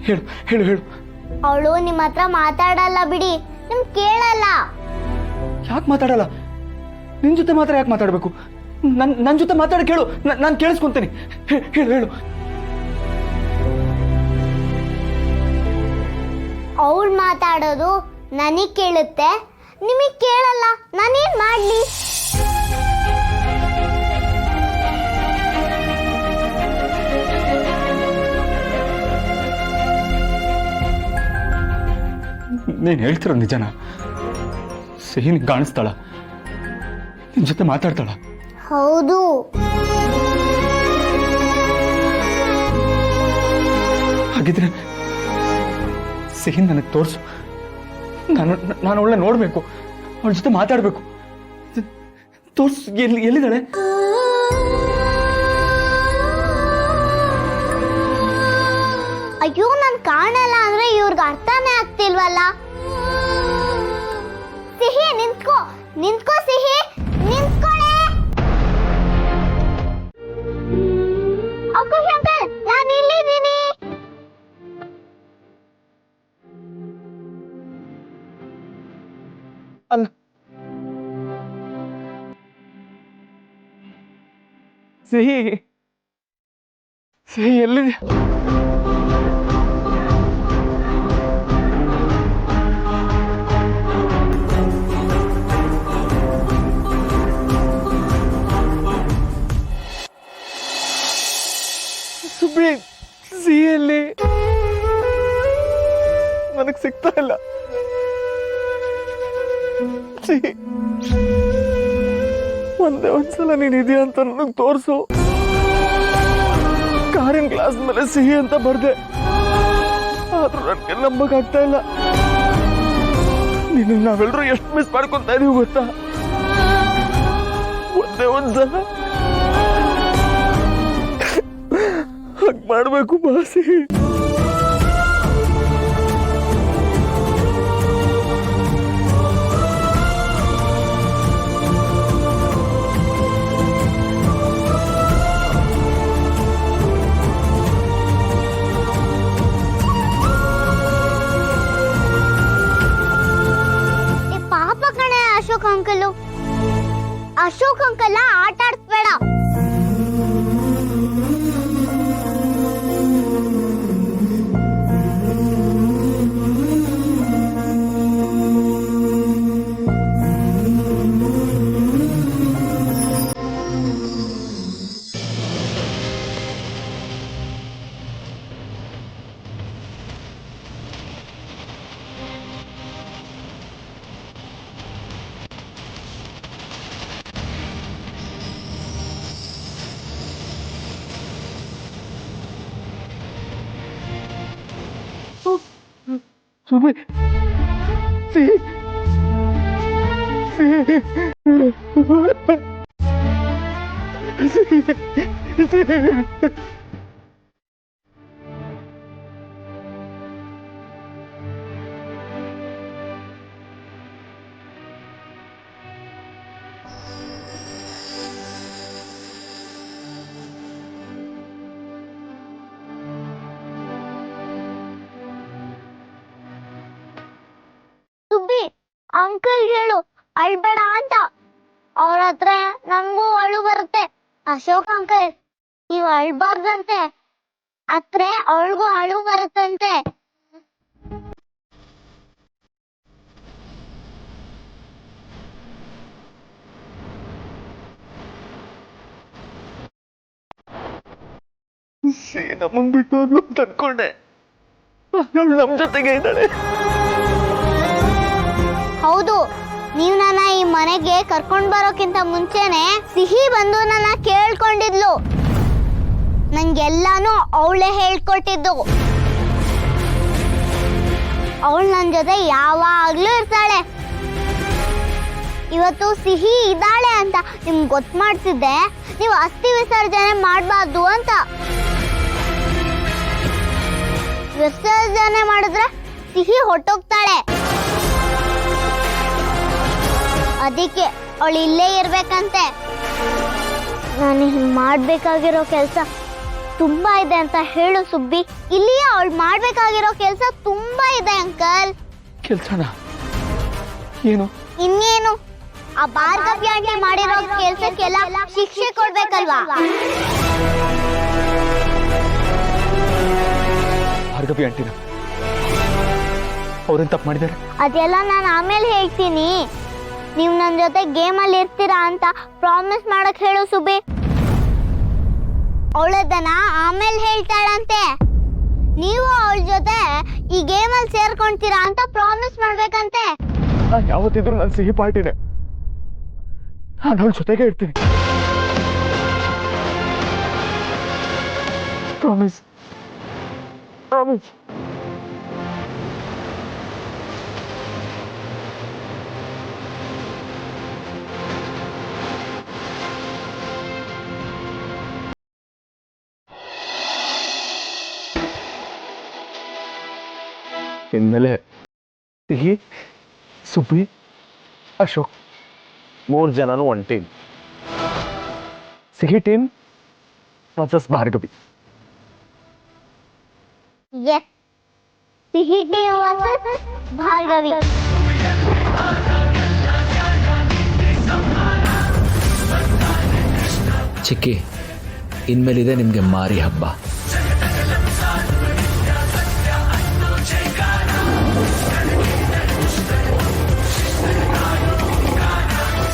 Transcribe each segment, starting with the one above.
ಹೇಳು ಹೇಳು ಹೇಳು. ಅವಳು ನಿಮ್ಮ ಹತ್ರ ಮಾತಾಡಲ್ಲ ಬಿಡಿ, ನಿಮ್ ಕೇಳಲ್ಲ. ಯಾಕೆ ಮಾತಾಡಲ್ಲ? ನಿನ್ ಜೊತೆ ಮಾತ್ರ ಯಾಕೆ ಮಾತಾಡಬೇಕು? ನನ್ನ ಜೊತೆ ಮಾತಾಡ ಕೇಳು, ನಾನು ಕೇಳಿಸ್ಕೊಂತೀನಿ. ಹೇಳು ಹೇಳು. ಅವಳು ಮಾತಾಡೋದು ನನಗ್ ಕೇಳುತ್ತೆ, ನಿಮಗ್ ಕೇಳಲ್ಲ. ನಾನೇನ್ ಮಾಡ್ಲಿ? ನೀನು ಹೇಳ್ತಿರೋ ನಿಜನಾ? ಸಿಹಿ ನಿಂಗೆ ಕಾಣಿಸ್ತಾಳ? ನಿನ್ ಜೊತೆ ಮಾತಾಡ್ತಾಳ? ಹೌದು. ಹಾಗಿದ್ರೆ ಸಿಹಿ ನನಗೆ ತೋರಿಸು. ನಾನು ಅವಳನ್ನ ನೋಡ್ಬೇಕು, ಅವಳ ಜೊತೆ ಮಾತಾಡ್ಬೇಕು. ತೋರ್ಸು, ಎಲ್ಲಿದ್ದಾಳೆ? ಅಯ್ಯೋ, ನಾನ್ ಕಾಣಲ್ಲ ಅಂದ್ರೆ ಇವ್ರಿಗೆ ಅರ್ಥನೇ ಆಗ್ತಿಲ್ವಲ್ಲ. ಸಿಹಿ ನಿಂತ್ಕೋ, ನಿಂತ್ಕೋ ಸಿಹಿ, ನಿಂತ್ಕೊಳ್ಳೆ. ಅಂಕಲ್ ಅಂಕಲ್, ನಾನು ಇಲ್ಲಿದ್ದೀನಿ. ಅಲ್ಲ, ಸಿಹಿ ಸಿಹಿ ಎಲ್ಲಿದೆ? ಸುಬ್ಬಿ, ಸಿಹಿಯಲ್ಲಿ ನನಗೆ ಸಿಗ್ತಾ ಇಲ್ಲ. ಸಿಹಿ, ಒಂದ್ಸಲ ನೀನ್ ಇದೆಯಾ ಅಂತ ನನಗೆ ತೋರಿಸು. ಕಾರಿನ ಗ್ಲಾಸ್ ಮೇಲೆ ಸಿಹಿ ಅಂತ ಬರ್ದೆ, ಆದ್ರೂ ನನಗೆ ನಂಬಕ್ ಆಗ್ತಾ ಇಲ್ಲ. ನೀನು ನಾವೆಲ್ಲರೂ ಎಷ್ಟು ಮಿಸ್ ಮಾಡ್ಕೊಂತ ಇದೀವಿ ಗೊತ್ತಾ? ಒಂದ್ಸಲ ಹಾಗೆ ಮಾಡ್ಬೇಕು ಬಾಸಿ. ಪಾಪ ಕಣೆ ಅಶೋಕ್ ಅಂಕಲ್. ಅಶೋಕ್ ಅಂಕಲ್ ಆಟ ಆಡ್ಸ್ಬೇಡ. ಸುಬ್ಬಿ, ಸಿಹಿ ಸುಬ್ಬಿ, ಅಂಕಲ್ ಹೇಳು ಅಳ್ಬೇಡ ಅಂತ. ಅವ್ರ ಹತ್ರ ನನ್ಗೂ ಅಳು ಬರುತ್ತೆ. ಅಶೋಕ್ ಅಂಕಲ್, ನೀವು ಅಳ್ಬಾರ್ದಂತೆ, ಹತ್ರ ಅವಳಿಗೂ ಅಳು ಬರುತ್ತಂತೆ. ನಮಗ್ ಬಿಟ್ಟು ಅಂತ ಅನ್ಕೊಂಡೆ, ನಮ್ ಜೊತೆಗೆ ಇದ್ದಾಳೆ. ಹೌದು, ನೀವು ನನ್ನ ಈ ಮನೆಗೆ ಕರ್ಕೊಂಡ್ ಬರೋಕ್ಕಿಂತ ಮುಂಚೆನೆ ಸಿಹಿ ಬಂದು ನನ್ನ ಕೇಳ್ಕೊಂಡಿದ್ಲು. ನಂಗೆಲ್ಲಾನು ಅವಳೇ ಹೇಳ್ಕೊಟ್ಟಿದ್ದು. ಅವಳು ನನ್ನ ಜೊತೆ ಯಾವಾಗ್ಲೂ ಇರ್ತಾಳೆ. ಇವತ್ತು ಸಿಹಿ ಇದ್ದಾಳೆ ಅಂತ ನಿಮ್ಗೆ ಗೊತ್ತು ಮಾಡ್ತಿದ್ದೆ, ನೀವು ಅಸ್ಥಿ ವಿಸರ್ಜನೆ ಮಾಡಬಾರ್ದು ಅಂತ. ವಿಸರ್ಜನೆ ಮಾಡಿದ್ರೆ ಸಿಹಿ ಹೊಟ್ಟೋಗ್ತಾಳೆ. ಅದಕ್ಕೆ ಅವಳು ಇಲ್ಲೇ ಇರ್ಬೇಕಂತೆ. ನಾನು ಮಾಡ್ಬೇಕಾಗಿರೋ ಕೆಲಸ ತುಂಬಾ ಇದೆ ಅಂತ ಹೇಳು ಸುಬ್ಬಿ. ಇಲ್ಲಿ ಅವಳು ಮಾಡ್ಬೇಕಾಗಿರೋ ಕೆಲಸ ತುಂಬಾ ಇದೆ ಅಂಕಲ್. ಕೆಲ್ಸನ ಏನು? ಇನ್ನೇನು, ಆ ಭಾರ್ಗವಿ ಆಂಟಿ ಮಾಡಿರೋ ಕೆಲ್ಸಕ್ಕೆಲ್ಲ ಶಿಕ್ಷೆ ಕೊಡ್ಬೇಕಲ್ವಾ? ಭಾರ್ಗವಿ ಆಂಟಿನ ಅವ್ರೇನ್ ತಪ್ಪು ಮಾಡಿದ್ದಾರೆ? ಅದೆಲ್ಲ ನಾನು ಆಮೇಲೆ ಹೇಳ್ತೀನಿ. ನೀವು ನನ್ನ ಜೊತೆ ಗೇಮಲ್ಲಿ ಇರ್ತೀರಾ ಅಂತ ಪ್ರಾಮಿಸ್ ಮಾಡಕ್ ಹೇಳು ಸುಬ್ಬಿ. ಅವಳದನ್ನ ಆಮೇಲೆ ಹೇಳ್ತಾಳಂತೆ. ನೀವು ಅವಳ ಜೊತೆ ಈ ಗೇಮಲ್ಲಿ ಸೇರ್ಕೊಂತೀರಾ ಅಂತ ಪ್ರಾಮಿಸ್ ಮಾಡ್ಬೇಕಂತೆ. ನಾನು ಯಾವತ್ತಿದ್ರು ನನ್ನ ಸಿಹಿ ಪಾರ್ಟಿನೇ. ನಾನು ಅವಳ ಜೊತೆಗೆ ಇರ್ತೀನಿ. Promise promise. ಇನ್ಮೇಲೆ ಸಿಹಿ, ಸುಬ್ಬಿ, ಅಶೋಕ್ 3 ಜನನು ಒಂದು ಟೀಮ್. ಸಿಹಿ ಟೀಮ್ ವರ್ಸಸ್ ಭಾರ್ಗವಿ. ಎಸ್, ಸಿಹಿ ಟೀಮ್ ವರ್ಸಸ್ ಭಾರ್ಗವಿ. ಚಿಕ್ಕಿ, ಇನ್ಮೇಲಿದೆ ನಿಮಗೆ ಮಾರಿ ಹಬ್ಬ.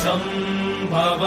ಸಂಭವ